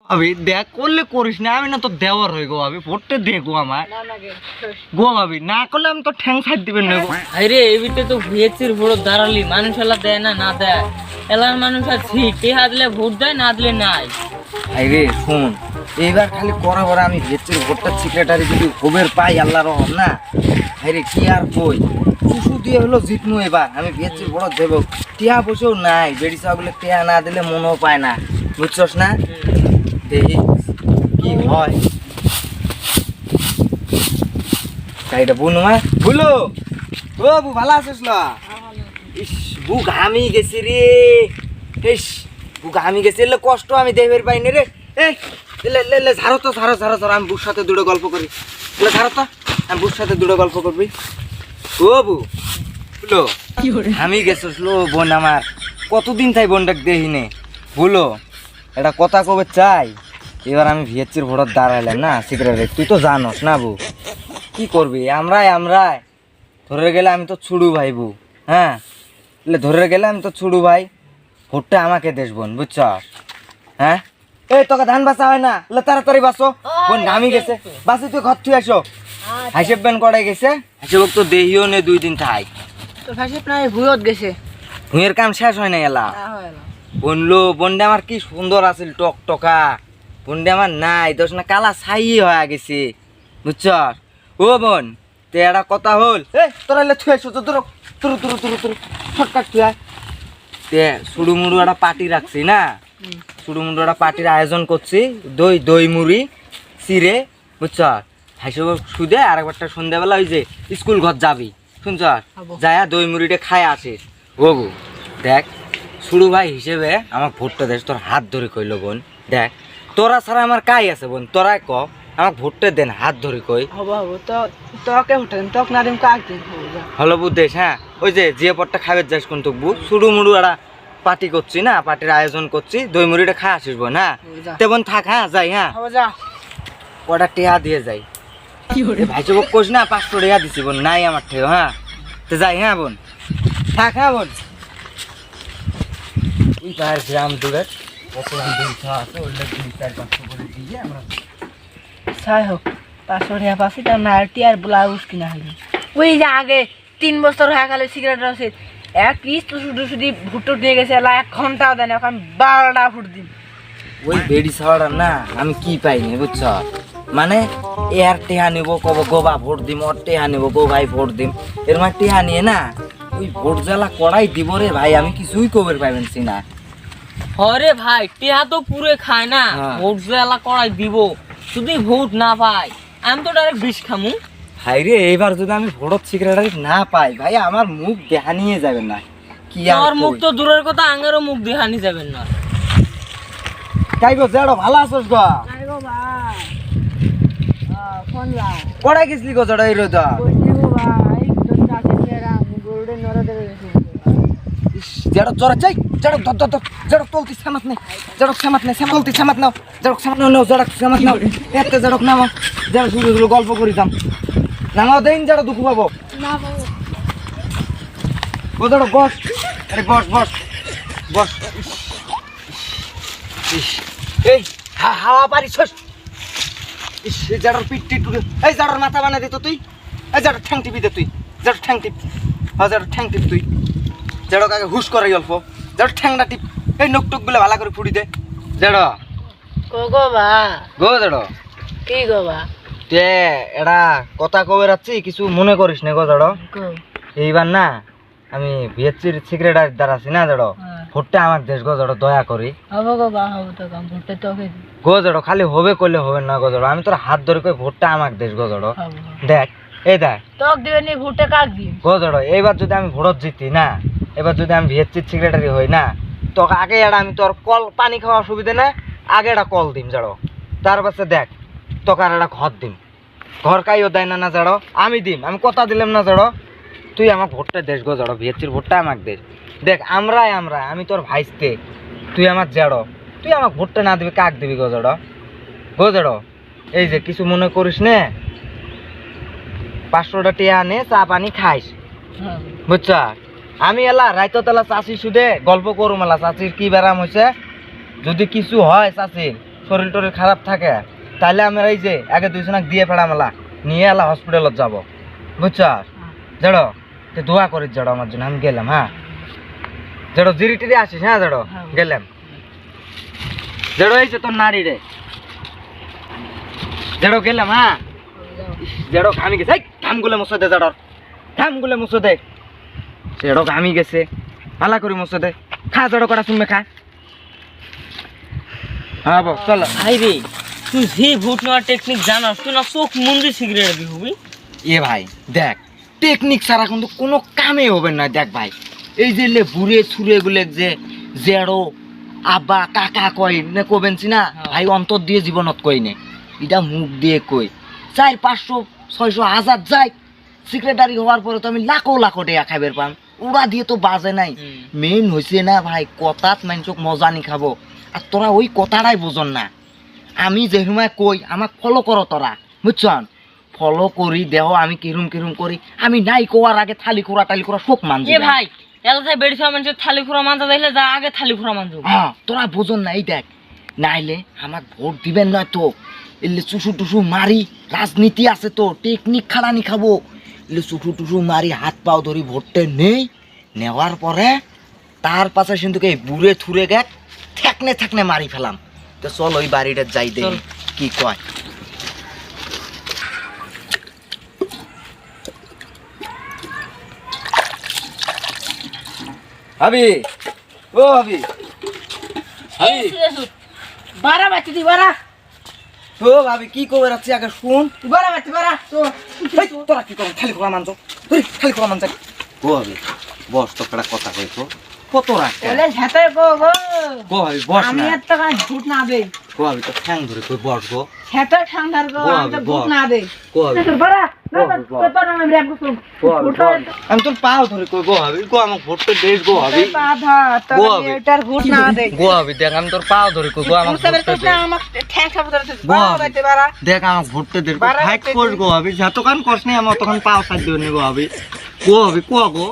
ভাবি দেখ করলে করিস না, আমি না তো দেওয়ার হই গো ভাবি, ভোটটা দে গো আমার গো ভাবি, না করলে আমি তো ঠ্যাং ছাড় দিবেন না গো। আরে এবিতে তো ভিএসির ভোট দাঁড়ালি মানুষ এলা দেয় না দেয়, এলার মানুষ আর টিহা দিলে ভোট দেয়, না দিলে নাই। আরে শুন, এইবার খালি করা বড় আমি ভেতরের ভোটটা সেক্রেটারি যদি খবর পাই আল্লাহ রহম না, আরে কি আর কই শুশু দিয়ে হলো জিতনু। এবার আমি ভেতরের ভোট দেব, টিয়া বসেও নাই, বেড়ি চাগুলো টিয়া না দিলে মনও পায় না, বুঝছস না? দেখি কি হয়। তাইটা বুনু মা বুলো, ও বু ভালো আছিস না? ইস বু ঘামি গেছি রে, ইস বু ঘামি গেছি, এলে কষ্ট আমি দেবের পাইনি রে। এই লে ঝাড়ো তো, ঝাড়ো ঝাড়ো ঝাড়ো, আমি বুর সাথে দুটো গল্প করি। এলে ঝাড়ো তো, আমি বুর সাথে দুটো গল্প করবি। ও বু বুলো, আমি গেছিস লো বোন আমার, কতদিন তাই বোনটাকে দেখিনি। বুলো এটা কথা কবে চাই, এবার আমি ভিএসির ভোটত দাঁড়াইলাম না সিক্রেটারি, তুই তো জানোস না বু, কি করবি? আমরাই ধরে গেলে আমি তো ছুড়ু ভাই বু, হ্যাঁ ধরে গেলে আমি তো ছুড়ু ভাই, ভোটটা আমাকে দেশ বোন, বুঝছ? হ্যাঁ এই তোকে ধান বাসা হয় না, তাড়াতাড়ি বাসো বোন, নামি গেছে বাসি, তুই ঘর তুই আসো। হাসেব বেন কড়াই গেছে, হাসেব তো দেহিও নে 2 দিন থাই, তো হাসিব নাই ভুয়ত গেছে, ভুঁয়ের কাম শেষ হয় না এলা। বনলো বন্ডে আমার কি সুন্দর আছিল, টকটকা বন্ডে আমার নাই, দোষ না কালা ছাই হয়ে গেছে, বুঝছ? ও বোন তে একটা কথা হল, তোরা থুয়ে আসো তো, তোর তুরু তুরু তুরু তুরু শর্টকাট তুই তে সুড়ু মুড়ু একটা পার্টি রাখছি না, সুড়ু মুড়ু একটা পার্টির আয়োজন করছি, দই মুড়ি চিড়ে, বুঝছ? হাসিব সুদে আর একবারটা সন্ধ্যাবেলা ওই যে স্কুল ঘর যাবি, শুনছ? যায়া দই মুড়িটা খায় আসিস। গবু দেখ সুড়ু ভাই হিসেবে আমার ভোটটা দেশ, তোর হাত ধরে কইল বোন, দেখ তোরা ছাড়া আমার কাই আছে বোন, তোরাই ক আমার ভোটটা দেন, হাত ধরে কই। তোকে ভোটেন তোক না দিম কাক দিন হলো বুদ্ধেশ, হ্যাঁ ওই যে পটটা খাবে যাস কোন তোক বু, সুড়ু মুড়ু একটা পার্টি করছি না, পার্টির আয়োজন করছি, দই মুড়িটা খায় আসিস বোন, হ্যাঁ তেমন থাক, হ্যাঁ যাই, হ্যাঁ কটা টেহা দিয়ে যাই। ভাই চোখ কোস না, 500 টাকা দিছি বোন, নাই আমার ঠেও, হ্যাঁ তো যাই, হ্যাঁ বোন থাক, হ্যাঁ বোন। গ্রাম দূরে আছে, ওইটা 2-4-500 করে দিয়ে আমরা ছাই হোক 500 টাকা পাচ্ছি, তার নাইটি আর ব্লাউজ কিনা হইল। ওই যে আগে 3 বছর হয়ে গেলে সিগারেট আছে, এক পিস তো শুধু ভুট্টো দিয়ে গেছে, 1 ঘন্টাও দেয় না, এখন 12টা ফুট দিন। ওই বেড়ি ছাড়া না আমি কি পাইনি, বুঝছ? মানে এর টেহা নিব, কব গোবা ভোট দিম, ওর টেহা নিব গো ভাই ভোট দিম, এর মানে টেহা নিয়ে না ওই ভোট জ্বালা কড়াই দিব রে ভাই, আমি কিছুই কবের পাইবেন না। হরে ভাই টিহা তো পুরে খায় না, ভোট জেলা করাই দিব, যদি ভোট না পাই আমি তো ডাইরেক্ট বিষ খামু। ভাই রে এইবার যদি আমি ভোট সেক্রেটারি না পাই ভাই, আমার মুখ দেখা নিয়ে যাবেন না, কি আর মুখ তো দূরের কথা, আঙ্গেরও মুখ দেখানি যাবেন না। তাই গো জেড়ো ভালো আছোস গো? আইগো ভাই ফোন লা পড়াই গেছলি গো জড়াই রে দা, বসলিগো ভাই তো চাচা কেরা গোল্ডে নরা দেবে গেছে। জেড়ো জড়া চাই, জেড়ো ধর জেড়ো তলতি সামাত নে, জেড়ো সামাত নে, তলতি সামাত নাও, জেড়ো সামাত নাও, জেড়ো সামাত নাও, এতে জেড়ো নাও, জেড়ো শুরু গল্প করি যাম, নামাও দেন জেড়ো দুঃখ পাবো না বাবু ও জেড়ো বস, আরে বস বস। এই হাওয়া পারিস, ইস জেড়োর পিঠটি টুরে, এই জেড়োর মাথা বানা দিত তুই, এই জেড়ো ঠ্যাং টিপি দে তুই, জেড়ো ঠ্যাং টিপ, হ্যাঁ জেড়ো ঠ্যাং টিপ তুই, জেড়ো কাকে হুশ করে অল্প, জেড়ো ঠ্যাংটা টিপ, এই নোক টোক গুলো ভালো করে ফুড়ি দে জেড়ো গো বা গো জেড়ো। কি গো বা তে এডা কথা কবে রাখছি, কিছু মনে করিস না গো জেড়ো, এইবার না আমি ভিএসসির সেক্রেটারি দ্বারা আছি না জেড়ো, ভোটটা আমার দেশ গো জেড়ো, দয়া করি। হবো গো বা হবো তো কাম ভোটটা তোকে গো জেড়ো, খালি হবে করলে হবে না গো জেড়ো, আমি তোর হাত ধরে কই ভোটটা আমার দেশ গো জেড়ো, দেখ এই দেখ তোক দিবে নি ভোটটা কাক দিন গো জেড়ো, এইবার যদি আমি ভোট জিতি না, এবার যদি আমি ভিএসসির সেক্রেটারি হই না, তোকে আগে এটা আমি তোর কল পানি খাওয়া অসুবিধা না, আগে এটা কল দিম জেড়ো, তার পাশে দেখ তোকে আর একটা ঘর দিম, ঘর কাইও দেয় না জেড়ো, আমি দিম, আমি কথা দিলাম না জেড়ো, তুই আমার ভোটটা দেশ গো জেড়ো, ভিএসসির ভোটটা আমার দেশ, দেখ আমরাই আমি তোর ভাইস্তে, তুই আমার জেড়ো, তুই আমার ভোটটা না দিবি কাক দিবি গো জেড়ো, এই যে কিছু মনে করিস নে, 500টা টিয়া নে, চা পানি খাইস, বুঝছ? আমি এলা রাইতো তেলা চাষি সুদে গল্প করুম, এলা চাষির কি ব্যারাম হয়েছে, যদি কিছু হয় চাষির শরীর টরীর খারাপ থাকে তাহলে আমরা এই যে আগে দুইজনক দিয়ে ফেড়া মেলা নিয়ে এলা হসপিটালত যাব বুঝছ জড়ো তুই দোয়া করিস জড়ো আমার জন্য আমি গেলাম হ্যাঁ জড়ো জিরি টিরি আসিস হ্যাঁ জড়ো গেলাম জড়ো এই যে তোর নারী রে জড়ো গেলাম হ্যাঁ জড়ো ঘামি গেছে ঘামগুলো মুছে দে জড়োর ঘামগুলো মুছে দে জড়ো ঘামি গেছে পালা করি মুছে দে খা জড়ো কটা শুনবে খা হ্যাঁ বল চলো ভাই রে তুই যে ভোট নেওয়ার টেকনিক জানাস তুই না চোখ মন্দির সিগারেট দিবি হবি এ ভাই দেখ টেকনিক ছাড়া কিন্তু কোনো কামে হবে না দেখ ভাই এই যে লে বুড়ে ছুড়ে গুলে যে জেড়ো আব্বা কাকা কই নে কবেনছি না ভাই অন্তর দিয়ে জীবনত কই নে এটা মুখ দিয়ে কই 400-500-600 যায় সেক্রেটারি হওয়ার পরে তো আমি লাখো লাখো টাকা খাইবার পাম ওরা দিয়ে তো বাজে নাই মেন হয়েছে না ভাই কথাত মানুষক মজা নি খাবো আর তোরা ওই কথাটাই বোঝন না আমি যে সময় কই আমাক ফলো করো তোরা বুঝছন ফলো করি দেহ আমি কিরম কিরম করি আমি নাই কোয়ার আগে থালি কোরা টালি কোরা সব মানছি এ ভাই এলাকায় বেড়ি খাওয়া মানুষের থালি ফুরা মানতে দেখলে যা আগে থালি ফুরা মানছো হ্যাঁ তোরা বোঝন না এই দেখ নাইলে আমাক ভোট দিবেন নয় তো এলে চুষু টুসু মারি রাজনীতি আছে তো টেকনিক খাড়ানি খাবো এলে চুষু টুসু মারি হাত পাও ধরি ভোটটা নেই নেওয়ার পরে তার পাশে কিন্তু এই বুড়ে থুরে গেক ঠেকনে ঠেকনে মারি ফেলাম তো চল ওই বাড়িটা যাই দে চল। কি কয় ভাবি ও ভাবি বারা বাচ্চা দি বারা ও ভাবি কি কবে রাখছি আগে শুন বারা বাচ্চা বারা তো এই, তোরা কি কর খালি খোলা মানছ খালি খোলা মানছ ও ভাবি বস তো একটা কথা কইতো কত রাখ বলে ঝাতে গো গো গো ভাবি বস আমি না আর তো কাজ ভূত না দে গো ভাবি তো ঠ্যাং ধরে কই বস গো ঝাতে ঠান্ডার গো আমি তো ভূত না দে গো ভাবি বারা না বল, বল। তো না আমি রেপ করব গো ভাবি, বল। আমি তোর পাও ধরে কই গো ভাবি গো আমাকে ভোটটা দেস গো ভাবি বাধা তো গো ভাবি। এটার ভূত না দে গো ভাবি দেখ আমি তোর পাও ধরে কই গো আমাকে বুঝতে ভোটটা পারছিস দে না আমাকে ঠ্যাং খাবো ধরে গো বারা ভাবি। বাচ্চা বারা দেখ আমাকে ভোটটা দে বারা ফাইট বাচ্চা কর গো ভাবি যত কান করছ না আমার তখন পাও সাইড দিবেন গো ভাবি গো ভাবি গো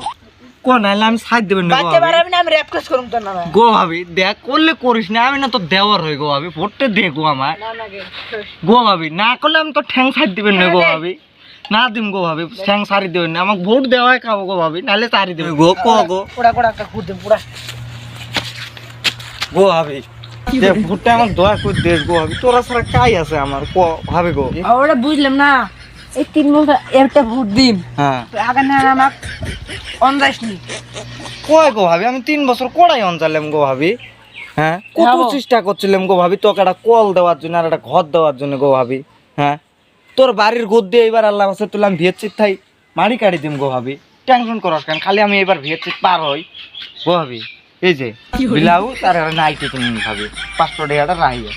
কো নাইলে আমি সাইড দিবেন গো বাচ্চা বারা ভাবি আমি রেপ করব তো না গো ভাবি দেখ করলে করিস না আমি না তো দেওয়ার হই গো ভাবি ভোটটা দে গো আমার না না গে গো ভাবি না করলে আমি তো ঠ্যাং সাইড দিবেন না গো ভাবি না দিম গো ভাবি ঠ্যাং সারি দিবেন না আমাকে ভোট দেওয়াই খাবো গো ভাবি নাহলে সারি দেবে গো ক গো পুরা পুরা একটা ভূত দে পুরা গো ভাবি দে ভোটটা আমার দয়া করে দে গো ভাবি তোরা ছাড়া কাই আছে আমার ক ভাবি গো ওটা বুঝলাম না এই 3 বছর একটা ভূত দিন হ্যাঁ আগে না আমাকে অনজাইসনি কয় গো ভাবি আমি 3 বছর কোড়াই অঞ্চালাম গো ভাবি হ্যাঁ কত যাবো। চেষ্টা করছিলাম গো ভাবি তোকে একটা কল দেওয়ার জন্য আর একটা ঘর দেওয়ার জন্য গো ভাবি হ্যাঁ তোর বাড়ির গোদ দিয়ে এবার আল্লাহ বাসে তুলাম ভিয়েছি থাই মারি কাটি দিম গো ভাবি টেনশন করস কেন খালি আমি এবার ভিয়েছি পার হই গো ভাবি এই যে বিলাউ তার নাইটি তুমি ভাবি 500 টাকাটা রাহিও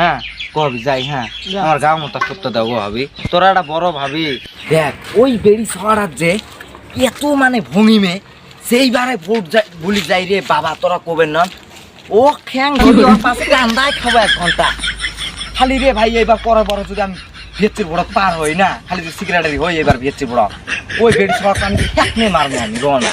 হ্যাঁ গো ভাবি যাই হ্যাঁ আমার গাঁও মতো সত্য দাও গো ভাবি তোরা একটা বড় ভাবি দেখ ওই বেড়ি সরার যে এত মানে ভূমিমে সেইবারে ভোট বলি যাই রে বাবা তোরা কবেন না ও খ্যাং ধরি ওর পাশে কান্দায় খাবো 1 ঘন্টা খালি রে ভাই এবার পরে পরে যদি আমি ভিয়েচির বড় পার হই না খালি যে সিক্রেটারি হই এবার ভিয়েচির বড় ওই বেড়ি সরার আমি মারবো আমি গো না